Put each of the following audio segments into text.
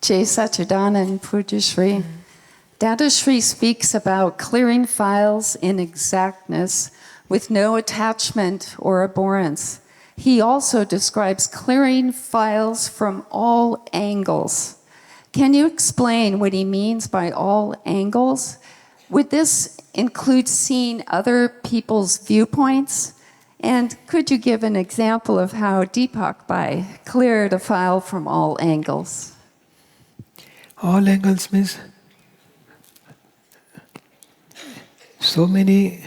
Jai Satchidanand Pujyashree. Dada Shri speaks about clearing files in exactness with no attachment or abhorrence. He also describes clearing files from all angles. Can you explain what he means by all angles? Would this include seeing other people's viewpoints? And could you give an example of how Deepakbhai cleared a file from all angles? All angles means so many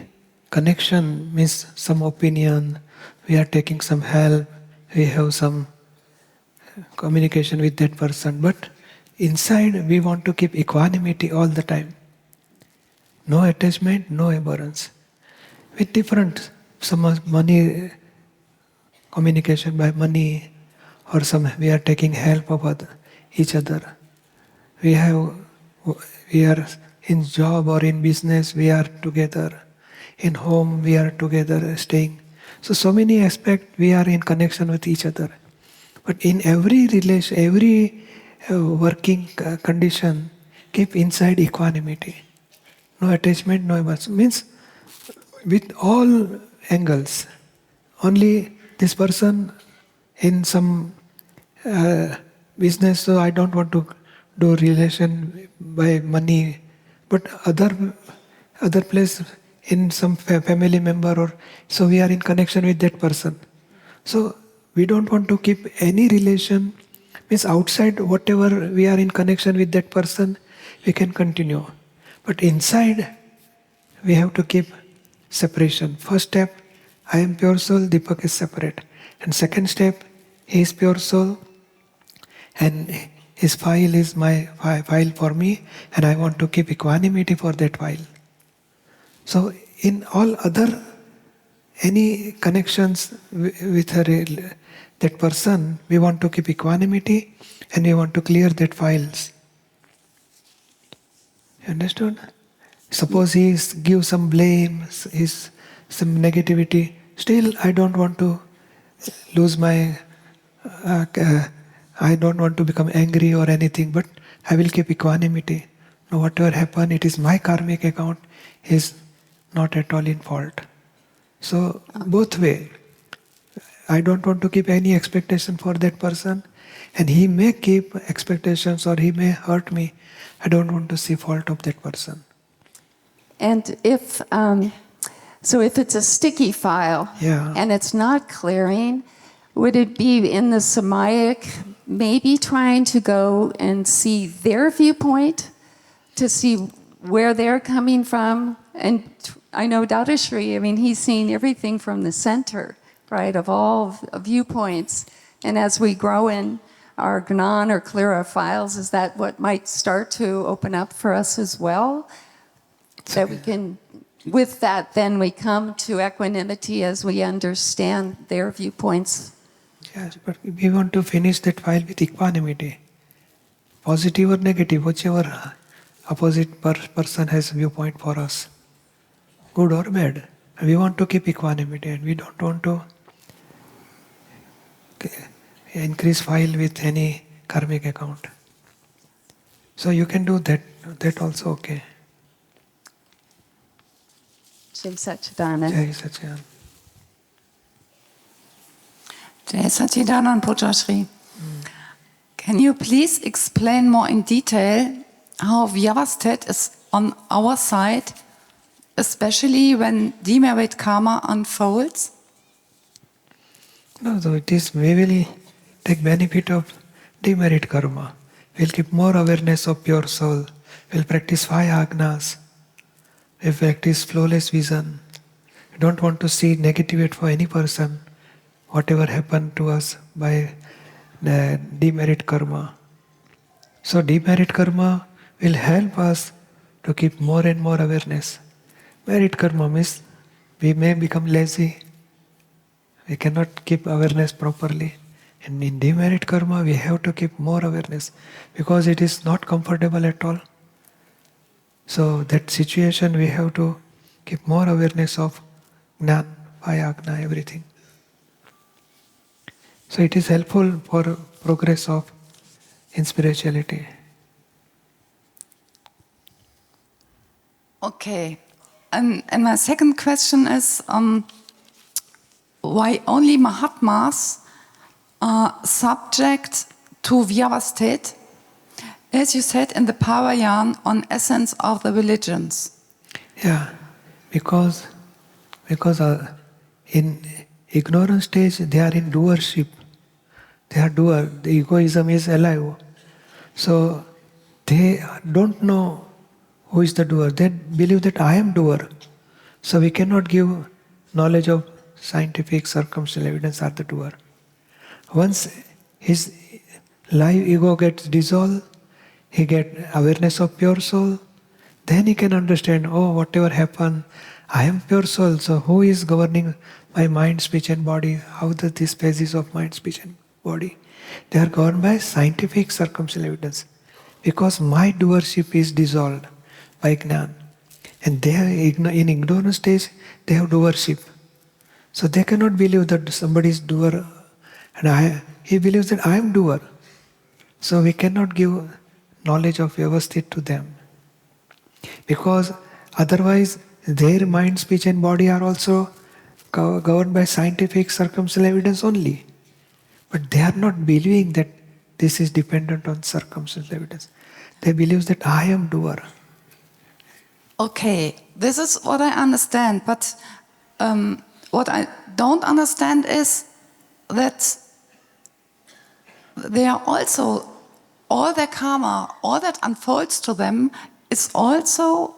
connection, means some opinion, we are taking some help, we have some communication with that person, but inside we want to keep equanimity all the time. No attachment, no abhorrence. With different, some money, communication by money, or some we are taking help of each other. We are in job or in business, we are together. In home, we are together staying. So many aspects we are in connection with each other. But in every relation, every working condition, keep inside equanimity. No attachment, no abhorrence. Means with all angles. Only this person in some business, so I don't want to do relation by money, but other place in some family member, or so we are in connection with that person. So we don't want to keep any relation, means outside whatever we are in connection with that person, we can continue. But inside, we have to keep separation. First step, I am pure soul, Deepak is separate. And second step, he is pure soul, and his file is my file for me, and I want to keep equanimity for that file. So in all other, any connections with that person, we want to keep equanimity, and we want to clear that files. You understood? Suppose he gives some blame, some negativity, still I don't want to lose my I don't want to become angry or anything, but I will keep equanimity. No, whatever happen, it is my karmic account, is not at all in fault. So both way, I don't want to keep any expectation for that person, and he may keep expectations or he may hurt me. I don't want to see fault of that person. And if it's a sticky file, and it's not clearing, would it be in the Samaic, maybe trying to go and see their viewpoint, to see where they're coming from? And I know Dada Shri, he's seeing everything from the center, right, of all viewpoints. And as we grow in our Gnani or clear our files, is that what might start to open up for us as well? That we can, with that, then we come to equanimity as we understand their viewpoints. Yes, but we want to finish that file with equanimity. Positive or negative, whichever opposite person has viewpoint for us, good or bad. We want to keep equanimity, and we don't want to increase file with any karmic account. So you can do that also okay. Jai Satchidanand. Jai Satchidanand. Jai Satchidanand Pujyashree. Can you please explain more in detail how Vyavasthit is on our side, especially when demerit karma unfolds? No, so it is, we will take benefit of demerit karma. We'll keep more awareness of pure soul. We'll practice 5 agnas. We practice flawless vision. We don't want to see negativity for any person, whatever happened to us by the demerit karma. So demerit karma will help us to keep more and more awareness. Merit karma means we may become lazy. We cannot keep awareness properly. And in demerit karma, we have to keep more awareness because it is not comfortable at all. So that situation we have to keep more awareness of Gnan, Vayagna, everything. So it is helpful for progress of in spirituality. Okay. And my second question is, why only Mahatmas are subject to Vyavasthit, as you said in the Parayan on essence of the religions? Yeah, because in ignorance stage they are in doership. They are doer. The egoism is alive. So they don't know who is the doer. They believe that I am doer. So we cannot give knowledge of scientific circumstantial evidence are the doer. Once his live ego gets dissolved, he gets awareness of pure soul, then he can understand, oh, whatever happened, I am pure soul, so who is governing my mind, speech and body? How does these phases of mind, speech and body? They are governed by scientific circumstantial evidence. Because my doership is dissolved by Gnani. And they are in ignorance stage, they have doership. So they cannot believe that somebody is doer and he believes that I am doer. So we cannot give knowledge of Vyavasthit to them. Because otherwise their mind, speech and body are also governed by scientific circumstantial evidence only. But they are not believing that this is dependent on circumstantial evidence. They believe that I am doer. Okay, this is what I understand, but what I don't understand is that they are also, all their karma, all that unfolds to them is also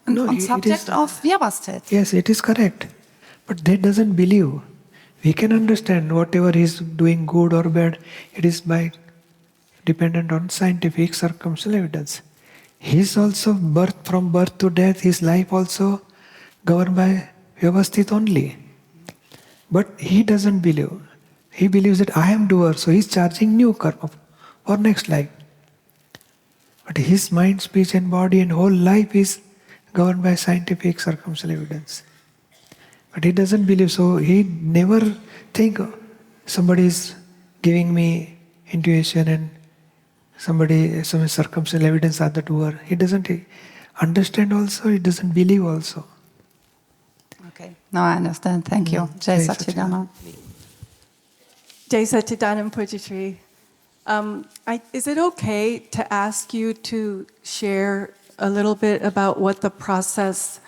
on subject of Vyavasthit. Yes, it is correct. But they doesn't believe. We can understand whatever he is doing good or bad, it is dependent on scientific circumstantial evidence. He is also from birth to death, his life also governed by Vyavasthit only. But he doesn't believe. He believes that I am doer, so he is charging new karma for next life. But his mind, speech and body and whole life is governed by scientific circumstantial evidence. But he doesn't believe, so he never think somebody is giving me intuition and some circumstantial evidence are the doer. He doesn't understand also, he doesn't believe also. Okay, now I understand. Thank you. Jai Satchidanand. Jai Satchidanand Pujyashree. Is it okay to ask you to share a little bit about what the process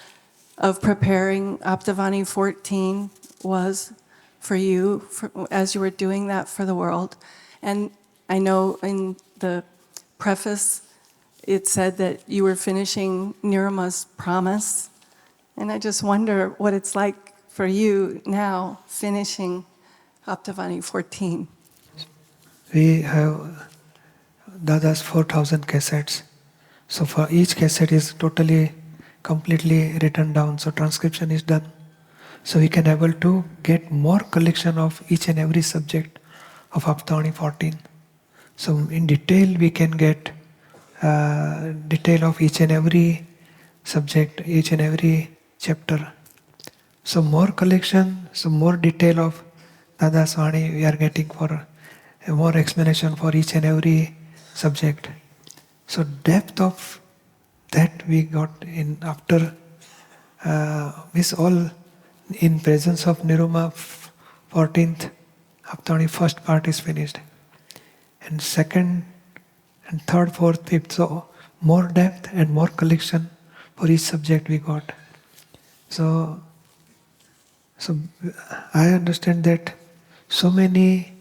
of preparing Aptavani 14 was for you as you were doing that for the world? And I know in the preface it said that you were finishing Niruma's promise, and I just wonder what it's like for you now finishing Aptavani 14. We have Dada's 4,000 cassettes. So for each cassette is totally, completely written down. So transcription is done. So we can able to get more collection of each and every subject of Aptavani 14. So in detail we can get detail of each and every subject, each and every chapter. So more collection, so more detail of Dada's Vani we are getting for more explanation for each and every subject. So depth of that we got in after this all in presence of Niruma 14th Aptavani first part is finished. And second and third, fourth, fifth, so more depth and more collection for each subject we got. So I understand that so many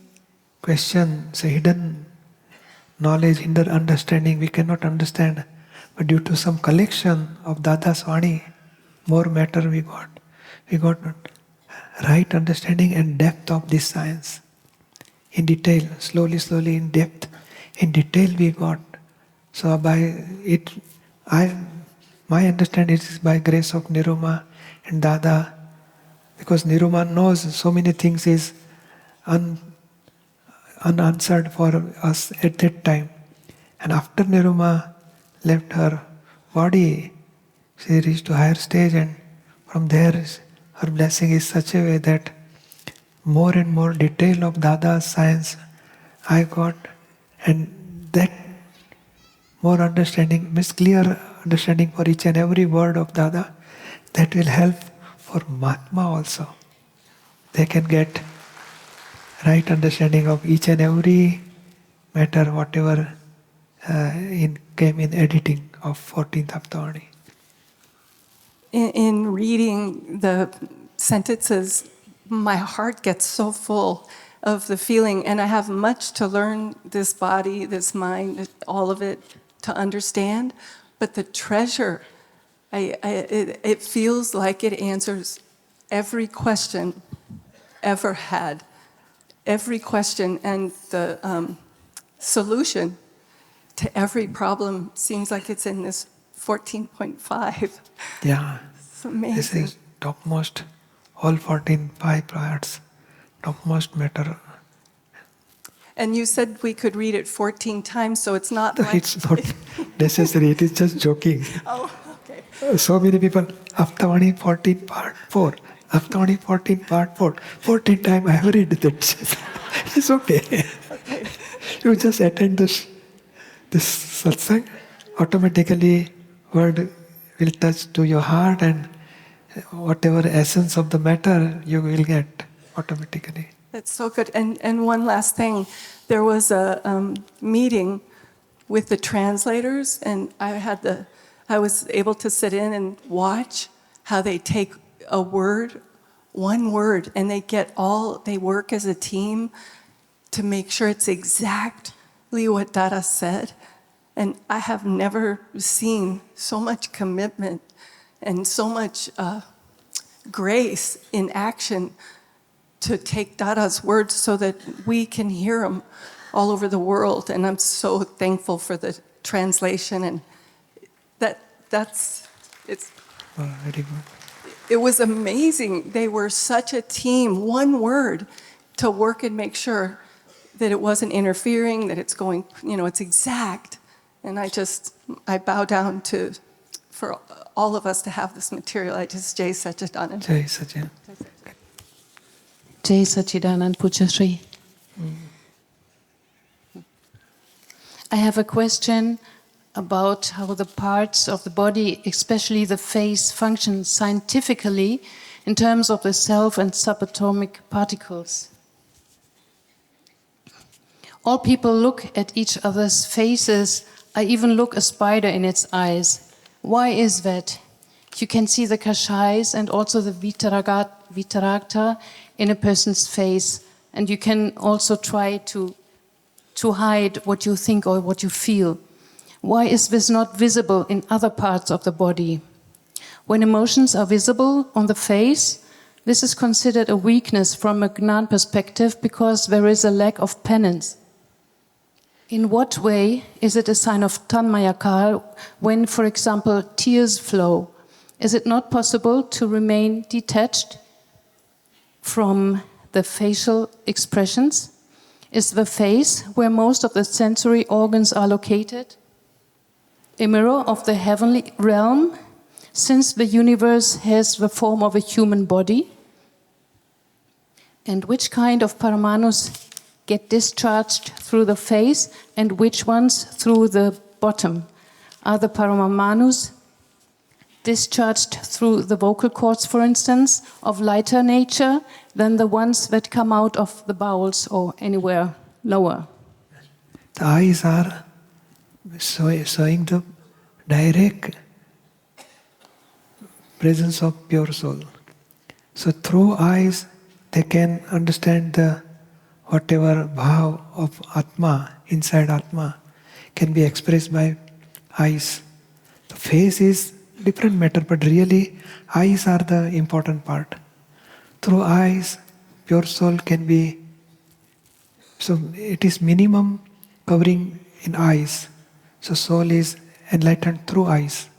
questions, hidden knowledge, hidden understanding we cannot understand, but due to some collection of Dada's Vani, more matter we got. We got right understanding and depth of this science. In detail, slowly in depth, in detail we got. So by it, my understanding is by grace of Niruma and Dada, because Niruma knows so many things is unanswered for us at that time. And after Niruma left her body, she reached to higher stage, and from there her blessing is such a way that more and more detail of Dada's science I got, and that more understanding, means clear understanding for each and every word of Dada, that will help for Mahatma also. They can get right understanding of each and every matter, whatever came in editing of 14th Aptavani. In reading the sentences, my heart gets so full of the feeling, and I have much to learn, this body, this mind, all of it, to understand. But the treasure, it feels like it answers every question ever had, every question, and the solution to every problem seems like it's in this 14.5. Yeah, It's amazing. this is topmost, all 14.5 parts, topmost matter. And you said we could read it 14 times, so it's not like... It's not necessary, it is just joking. Oh, okay. So many people, Aptavani 14 part 4, Aptavani 14 part 4, 14 times I have read that. It's okay. You just attend this satsang, automatically word will touch to your heart, and whatever essence of the matter you will get automatically. That's so good. And one last thing. There was a meeting with the translators, and I was able to sit in and watch how they take a word, one word, and they work as a team to make sure it's exactly what Dada said. And I have never seen so much commitment and so much grace in action to take Dada's words so that we can hear them all over the world. And I'm so thankful for the translation, and it's... Oh, very good. It was amazing. They were such a team, one word, to work and make sure that it wasn't interfering, that it's going, it's exact. And I bow down for all of us to have this material. I just, Jai Satchidanand. Jai Satchidanand. Jai Satchidanand Pujyashree. I have a question about how the parts of the body, especially the face, function scientifically in terms of the self and subatomic particles. All people look at each other's faces. I even look a spider in its eyes. Why is that? You can see the kashais and also the vitaragta in a person's face, and you can also try to hide what you think or what you feel. Why is this not visible in other parts of the body? When emotions are visible on the face, this is considered a weakness from a Gnani perspective because there is a lack of penance. In what way is it a sign of tanmayakar when, for example, tears flow? Is it not possible to remain detached from the facial expressions? Is the face, where most of the sensory organs are located, a mirror of the heavenly realm, since the universe has the form of a human body? And which kind of paramanus get discharged through the face and which ones through the bottom? Are the paramanus discharged through the vocal cords, for instance, of lighter nature than the ones that come out of the bowels or anywhere lower? The eyes are showing the direct presence of pure soul. So through eyes, they can understand the whatever bhav of Atma, inside Atma, can be expressed by eyes. The face is different matter, but really eyes are the important part. Through eyes, pure soul can be, so it is minimum covering in eyes. So soul is enlightened through eyes.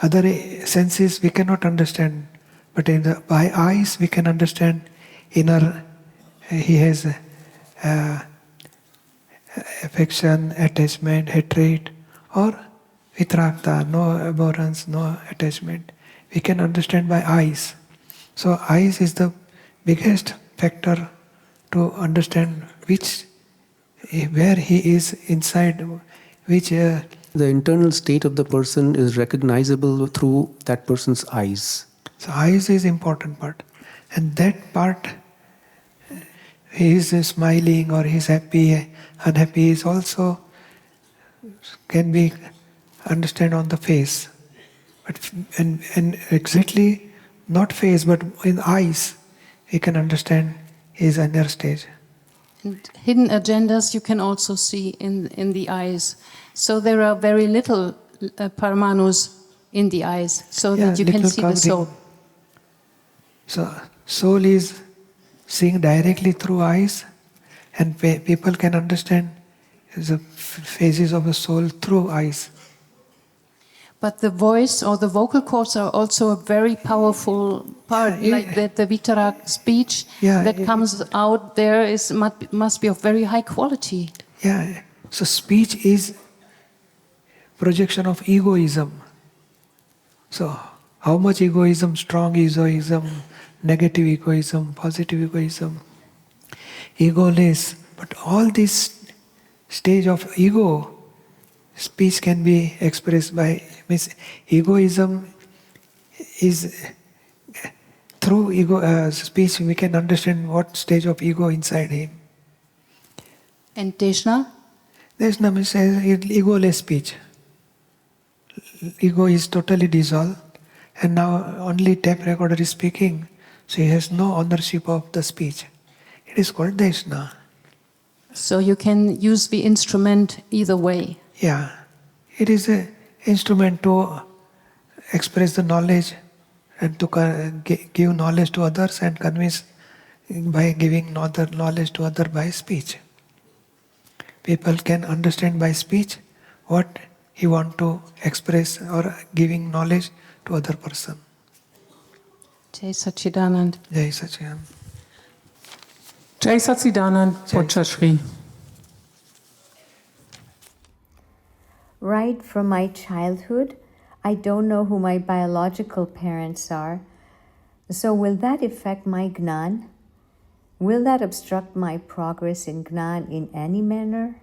Other senses we cannot understand, but by eyes we can understand inner. He has affection, attachment, hatred, or vitaragta, no abhorrence, no attachment. We can understand by eyes. So eyes is the biggest factor to understand which where he is inside, which the internal state of the person is recognizable through that person's eyes. so eyes is important part, and that part he is smiling or he is happy, unhappy is also can be understand on the face, but and exactly not face but in eyes we can understand his inner stage. And hidden agendas you can also see in the eyes. So there are very little paramanus in the eyes, so that you can little see the soul. So soul is seeing directly through eyes, and people can understand the phases of the soul through eyes. But the voice or the vocal cords are also a very powerful part, like the Vitarak speech that comes out there must be of very high quality. Yeah, so speech is projection of egoism. So how much egoism, strong egoism, negative egoism, positive egoism, egoless, but all this stage of ego, speech can be expressed by, means egoism is through ego speech we can understand what stage of ego inside him. And Deshna? Deshna means egoless speech. Ego is totally dissolved, and now only tape recorder is speaking, so he has no ownership of the speech. It is called Deshna. So you can use the instrument either way. Yeah, it is an instrument to express the knowledge and to give knowledge to others and convince by giving knowledge to others by speech. People can understand by speech what he want to express or giving knowledge to other person. Jai Satchidanand. Jai Satchidanand. Jai Satchidanand, Pujyashree. Right from my childhood, I don't know who my biological parents are. So will that affect my Gnan? Will that obstruct my progress in Gnan in any manner?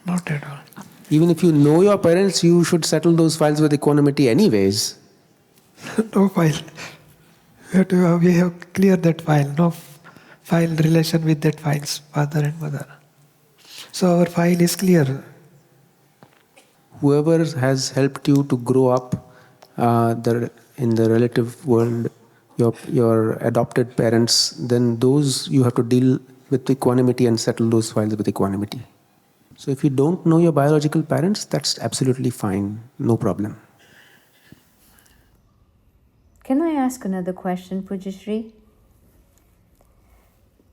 Not at all. Even if you know your parents, you should settle those files with equanimity anyways. No file. We have cleared that file. No file relation with that files, father and mother. So our file is clear. Whoever has helped you to grow up in the relative world, your adopted parents, then those you have to deal with equanimity and settle those files with equanimity. So if you don't know your biological parents, that's absolutely fine, no problem. Can I ask another question, Pujyashree?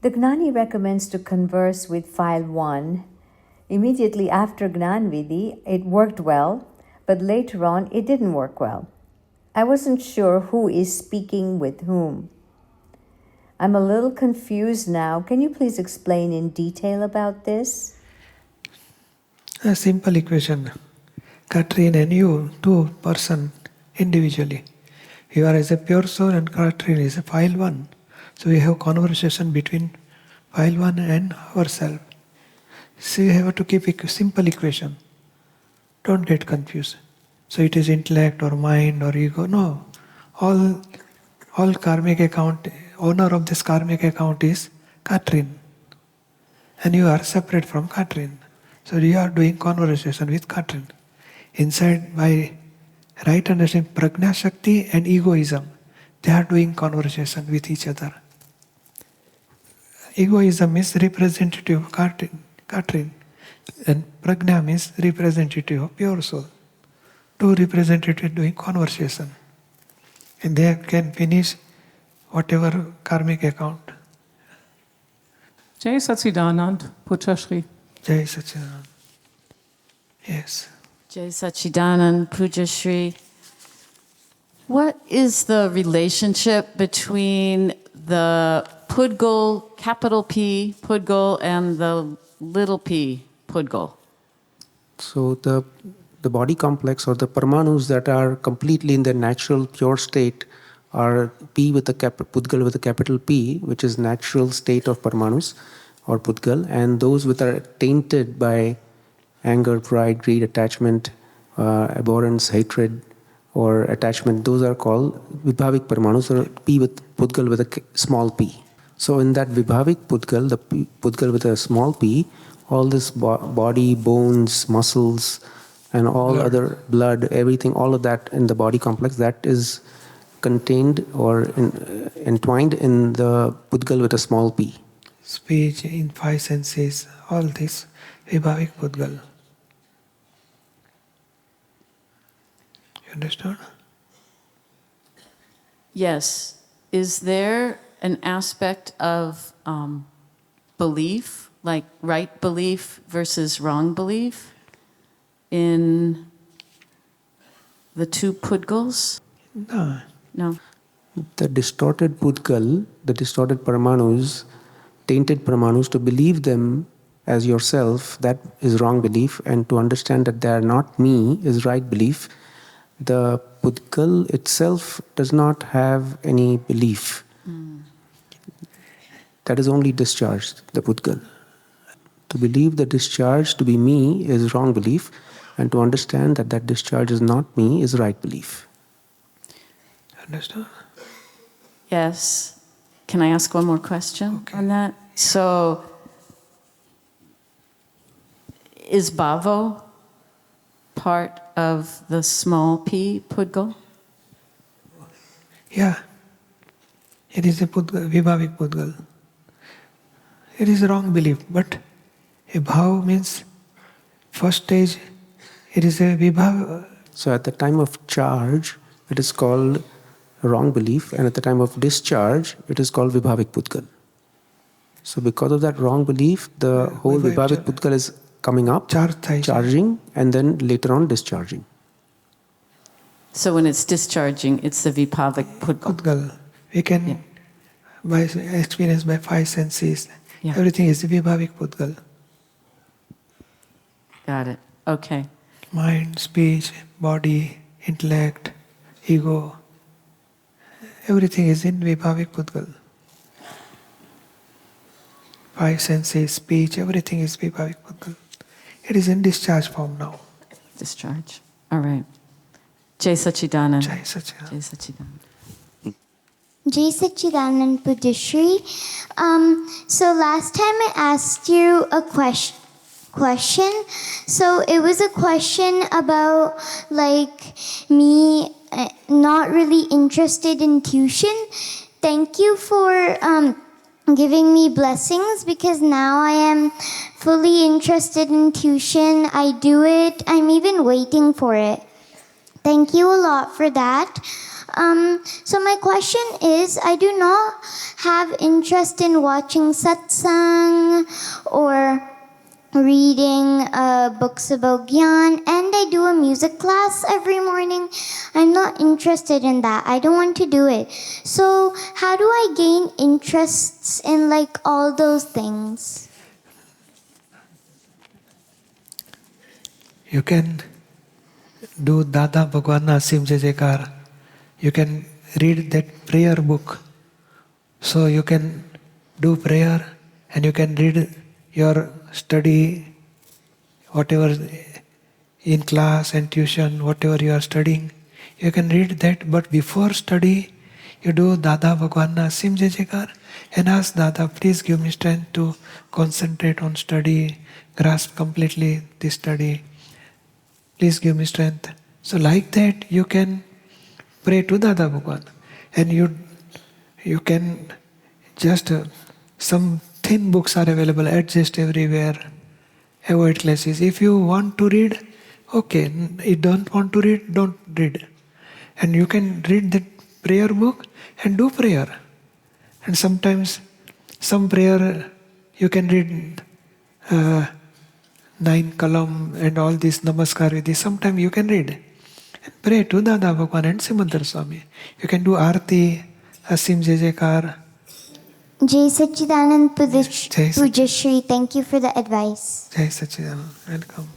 The Gnani recommends to converse with file 1. Immediately after Gnan Vidhi, it worked well, but later on it didn't work well. I wasn't sure who is speaking with whom. I'm a little confused now. Can you please explain in detail about this? A simple equation. Katrin and you, two person individually. You are as a pure soul and Katrin is a file 1. So we have conversation between file 1 and ourselves. So you have to keep a simple equation. Don't get confused. So it is intellect or mind or ego. No. All karmic account, owner of this karmic account is Katrin. And you are separate from Katrin. So you are doing conversation with Katrin. Inside by right understanding, Prajna Shakti and egoism, they are doing conversation with each other. Egoism is representative of Katrin, and Prajna means representative of pure soul. Two representatives doing conversation. And they can finish whatever karmic account. Jai Satchidanand, Pujyashree. Jai Satchidanand. Yes. Jai Satchidanand, Pujyashree. What is the relationship between the Pudgal, capital P, Pudgal, and the little p, Pudgal? So the body complex or the Paramanus that are completely in their natural pure state are P with a Pudgal with a capital P, which is natural state of Paramanus, or Pudgal, and those which are tainted by anger, pride, greed, attachment, abhorrence, hatred, or attachment, those are called Vibhavik Paramanus, or P with Pudgal with a small p. So in that Vibhavik Pudgal, the Pudgal with a small p, all this body, bones, muscles, and all other blood, everything, all of that in the body complex, that is contained or entwined in the Pudgal with a small p. Speech, in five senses, all this Vibhavik Pudgal. You understand? Yes. Is there an aspect of belief, like right belief versus wrong belief, in the two Pudgals? No. No. The distorted Pudgal, the distorted Paramanus, tainted Paramanus, to believe them as yourself, that is wrong belief, and to understand that they are not me is right belief. The Pudgal itself does not have any belief. That is only discharged, the Pudgal. To believe the discharge to be me is wrong belief, and to understand that that discharge is not me is right belief. Understand? Yes. Can I ask one more question on that? So, is Bhavo part of the small p Pudgal? Yeah. It is a Pudgal, Vibhavik Pudgal. It is a wrong belief, but a bhav means first stage, it is a vibhav. So at the time of charge, it is called wrong belief, and at the time of discharge, it is called Vibhavik Pudgal. So because of that wrong belief, the whole Vibhavik Pudgal is coming up, charging, and then later on discharging. So when it's discharging, it's the Vibhavik Pudgal. We can, by experience by five senses, everything is the Vibhavik Pudgal. Got it. Okay. Mind, speech, body, intellect, ego, everything is in Vibhavik Pudgal. Five senses, speech, everything is Vibhavik Pudgal. It is in discharge form now. Discharge. All right. Jai Sachidanand. Jai Sachidanand. Jai Sachidanand. Jai Sachidanand Pujyashree. So last time I asked you a question. So it was a question about like me not really interested in tuition. Thank you for giving me blessings, because now I am fully interested in tuition. I do it. I'm even waiting for it. Thank you a lot for that. So my question is, I do not have interest in watching Satsang or reading books about Gnani, and I do a music class every morning. I'm not interested in that. I don't want to do it. So how do I gain interests in like all those things? You can do Dada, Bhagwan, Asim Jajekar. You can read that prayer book. So you can do prayer and you can read your study, whatever in class and tuition, whatever you are studying. You can read that, but before study, you do Dada, Bhagwan, Asim Jajekar and ask Dada, please give me strength to concentrate on study, grasp completely the study. Please give me strength. So like that, you can pray to Dada Bhagwan. And you can just, some thin books are available, adjust everywhere, avoid classes. If you want to read, okay. You don't want to read, don't read. And you can read the prayer book and do prayer. And sometimes, some prayer, you can read 9 kalam and all this namaskar vidhi. Sometimes you can read. And pray to Dada Bhagwan and Simandar Swami. You can do Aarti, Asim Jajekar. Jai Sachidanand Pujyashree. Thank you for the advice. Jai Sachidanand. Welcome.